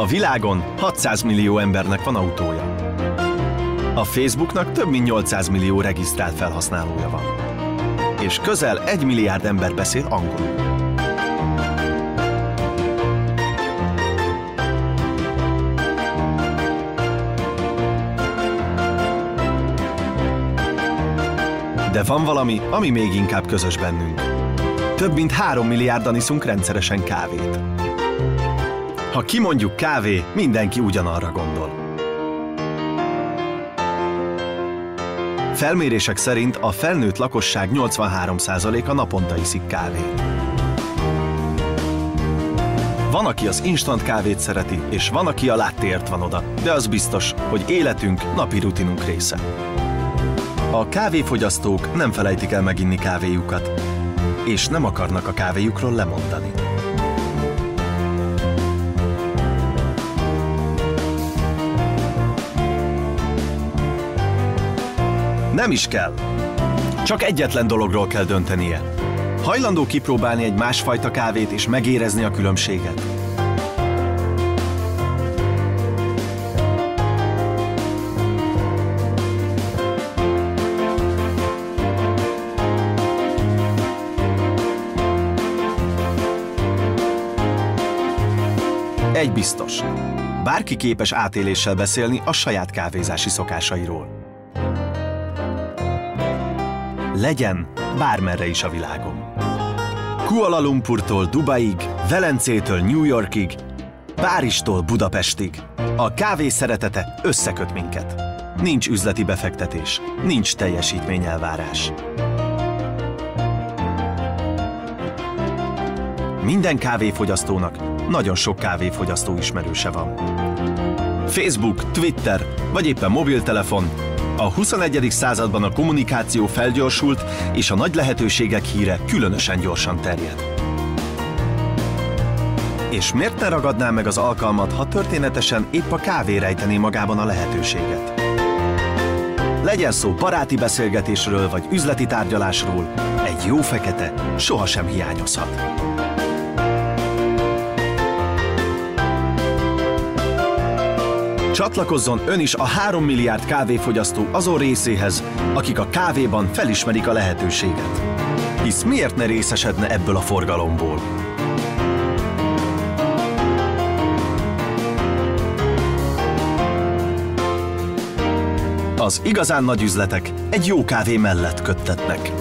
A világon 600 millió embernek van autója. A Facebooknak több mint 800 millió regisztrált felhasználója van. És közel 1 milliárd ember beszél angolul. De van valami, ami még inkább közös bennünk. Több mint 3 milliárdan iszunk rendszeresen kávét. Ha kimondjuk kávé, mindenki ugyanarra gondol. Felmérések szerint a felnőtt lakosság 83%-a naponta iszik kávét. Van, aki az instant kávét szereti, és van, aki a lattéért van oda, de az biztos, hogy életünk, napi rutinunk része. A kávéfogyasztók nem felejtik el meginni kávéjukat, és nem akarnak a kávéjukról lemondani. Nem is kell. Csak egyetlen dologról kell döntenie. Hajlandó kipróbálni egy másfajta kávét és megérezni a különbséget? Egy biztos. Bárki képes átéléssel beszélni a saját kávézási szokásairól. Legyen bármerre is a világon. Kuala Lumpurtól Dubaig, Velencétől New Yorkig, Párizstól Budapestig. A kávé szeretete összeköt minket. Nincs üzleti befektetés, nincs teljesítményelvárás. Minden kávéfogyasztónak nagyon sok kávéfogyasztó ismerőse van. Facebook, Twitter vagy éppen mobiltelefon. A 21. században a kommunikáció felgyorsult, és a nagy lehetőségek híre különösen gyorsan terjed. És miért ne ragadná meg az alkalmat, ha történetesen épp a kávé rejtené magában a lehetőséget? Legyen szó baráti beszélgetésről vagy üzleti tárgyalásról, egy jó fekete sohasem hiányozhat. Csatlakozzon ön is a 3 milliárd kávéfogyasztó azon részéhez, akik a kávéban felismerik a lehetőséget. Hisz miért ne részesedne ebből a forgalomból? Az igazán nagy üzletek egy jó kávé mellett köttetnek.